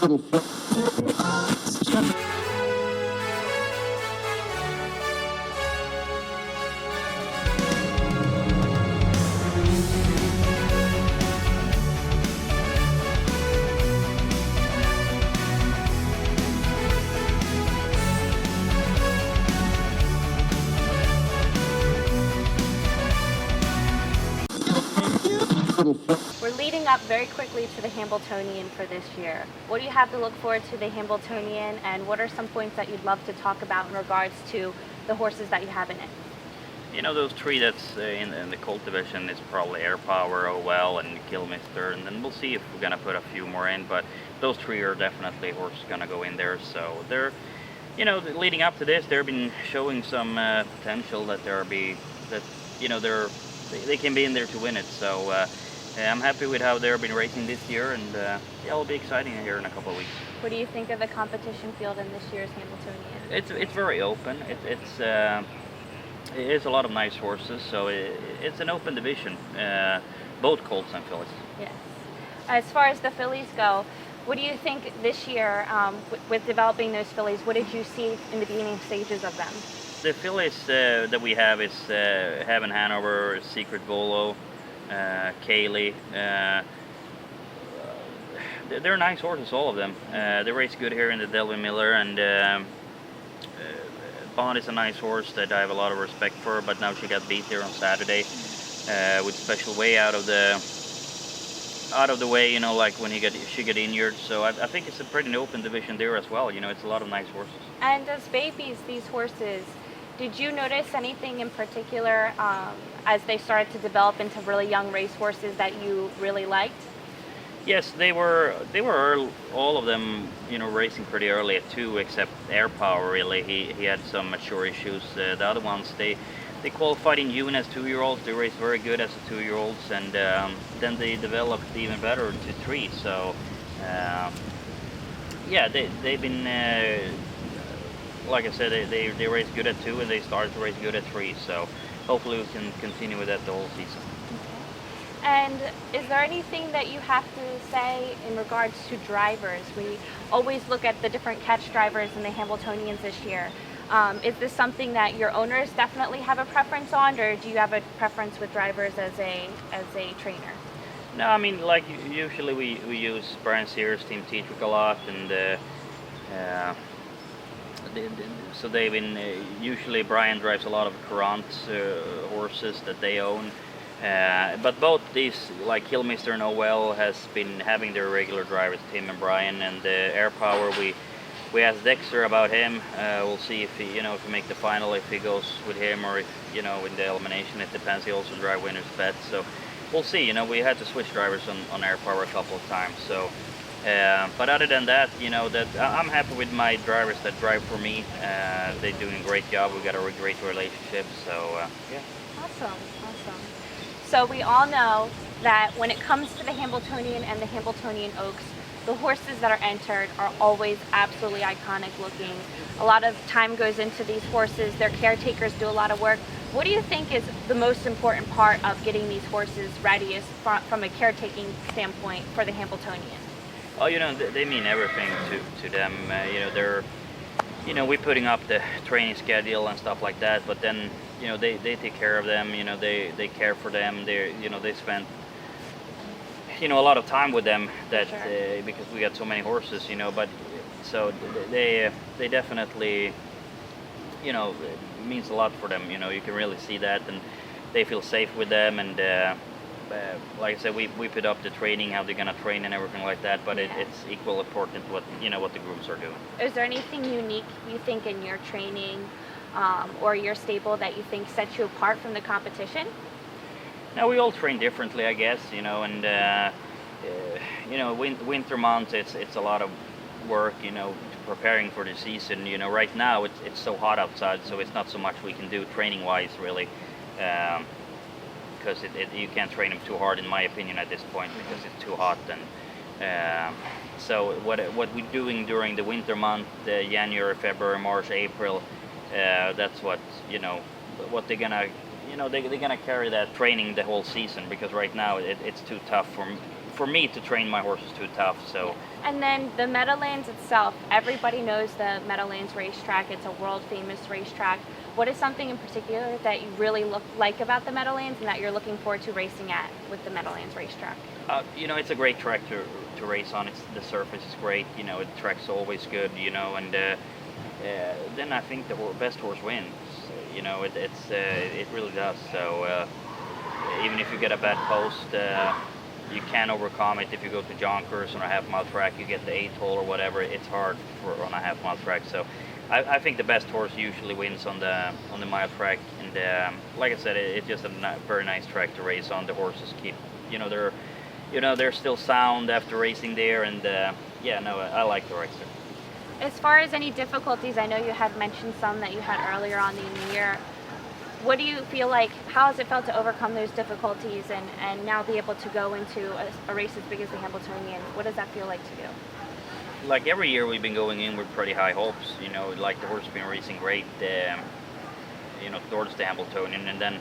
We're leading up very quickly to the Hambletonian for this year. What do you have to look forward to the Hamiltonian, and what are some points that you'd love to talk about in regards to the horses that you have in it? You know, those three that's in the colt division is probably Air Power, OL, and Kilmister, and then we'll see if we're gonna put a few more in. But those three are definitely horses gonna go in there. So they're, you know, leading up to this, they've been showing some potential that they can be in there to win it. So. I'm happy with how they've been racing this year, and yeah, it'll be exciting here in a couple of weeks. What do you think of the competition field in this year's Hamiltonian? It's very open. It's a lot of nice horses, so it's an open division, both colts and fillies. Yes. As far as the fillies go, what do you think this year with developing those fillies? What did you see in the beginning stages of them? The fillies that we have is Heaven Hanover, Secret Volo, Kaylee. They're nice horses, all of them. They race good here in the Delvin Miller, and Bond is a nice horse that I have a lot of respect for, but now she got beat there on Saturday with Special Way out of the way, you know, like when she got injured. So I think it's a pretty open division there as well. You know, it's a lot of nice horses. And as babies, these horses, did you notice anything in particular as they started to develop into really young race horses that you really liked? Yes, they were all of them, you know, racing pretty early at 2, except Air Power. Really, he had some mature issues. The other ones, they qualified in June as 2-year-olds. They raced very good as 2-year-olds, and then they developed even better to 3. So yeah, they've been. Like I said, they race good at 2, and they started to race good at 3. So hopefully we can continue with that the whole season. Okay. And is there anything that you have to say in regards to drivers? We always look at the different catch drivers in the Hamiltonians this year. Is this something that your owners definitely have a preference on, or do you have a preference with drivers as a trainer? No, I mean, like usually we use Brian Sears' Team Tetrick a lot, and so they've been usually Brian drives a lot of Courant horses that they own, but both these, like Kilmister and OL, has been having their regular drivers, Tim and Brian, and Air Power. We asked Dexter about him. We'll see if he, if we make the final, if he goes with him, or if in the elimination. It depends. He also drive Winner's Bet, so we'll see. We had to switch drivers on Air Power a couple of times, so. But other than that, that I'm happy with my drivers that drive for me. They're doing a great job. We got a great relationship. So yeah. Awesome. So we all know that when it comes to the Hambletonian and the Hambletonian Oaks, the horses that are entered are always absolutely iconic looking. A lot of time goes into these horses. Their caretakers do a lot of work. What do you think is the most important part of getting these horses ready from a caretaking standpoint for the Hambletonian? Oh, they mean everything to them. They're, we're putting up the training schedule and stuff like that, but then, they take care of them, they care for them, they spend, a lot of time with them that, sure. Because we got so many horses, but so they definitely, it means a lot for them, you can really see that, and they feel safe with them, and like I said, we put up the training, how they're gonna train and everything like that, but it's equal important what the groups are doing. Is there anything unique you think in your training or your stable that you think sets you apart from the competition? Now, we all train differently, I guess, and winter months it's a lot of work, preparing for the season. Right now it's so hot outside, so it's not so much we can do training wise really. Because you can't train them too hard, in my opinion, at this point, because it's too hot. And so what we're doing during the winter month, January, February, March, April, that's what what they're gonna they're gonna carry that training the whole season, because right now it's too tough for me to train my horses too tough. So And then the Meadowlands itself, everybody knows the Meadowlands racetrack. It's a world famous racetrack. What is something in particular that you really like about the Meadowlands and that you're looking forward to racing at with the Meadowlands racetrack? you know, it's a great track to race on. The surface is great. You know, the track's always good. You know, and then I think the best horse wins. You know, it really does. So even if you get a bad post, you can overcome it. If you go to Jonkers on a half-mile track, you get the 8-hole or whatever. It's hard on a half-mile track. So I think the best horse usually wins on the mile track. And like I said, it's just a very nice track to race on. The horses keep, they're still sound after racing there. And I like the race there. As far as any difficulties, I know you had mentioned some that you had earlier on in the year. What do you feel like, how has it felt to overcome those difficulties and now be able to go into a race as big as the Hamiltonian? What does that feel like to you? Like every year we've been going in with pretty high hopes, like the horse has been racing great, towards the Hamiltonian, and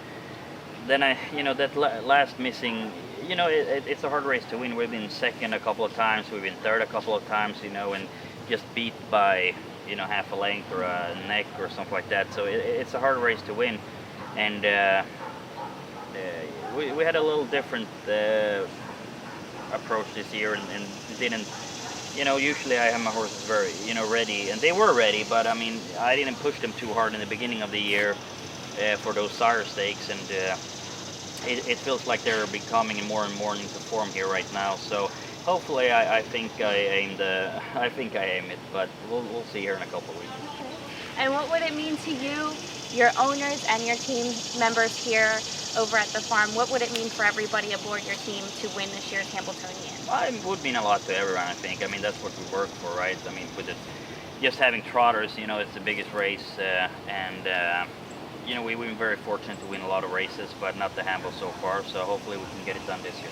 then I, that last missing, it's a hard race to win. We've been second a couple of times, we've been third a couple of times, and just beat by, half a length or a neck or something like that. So it's a hard race to win. And we had a little different approach this year and didn't, usually I have my horses very, ready, and they were ready, but I mean, I didn't push them too hard in the beginning of the year for those sire stakes, and it feels like they're becoming more and more into form here right now. So hopefully I think I aim it, but we'll see here in a couple of weeks. Okay. And what would it mean to you, your owners, and your team members here over at the farm? What would it mean for everybody aboard your team to win this year's Hamiltonian? Well, it would mean a lot to everyone, I think. I mean, that's what we work for, right? I mean, with just having trotters, it's the biggest race, and we've been very fortunate to win a lot of races, but not the Hamble so far. So hopefully we can get it done this year.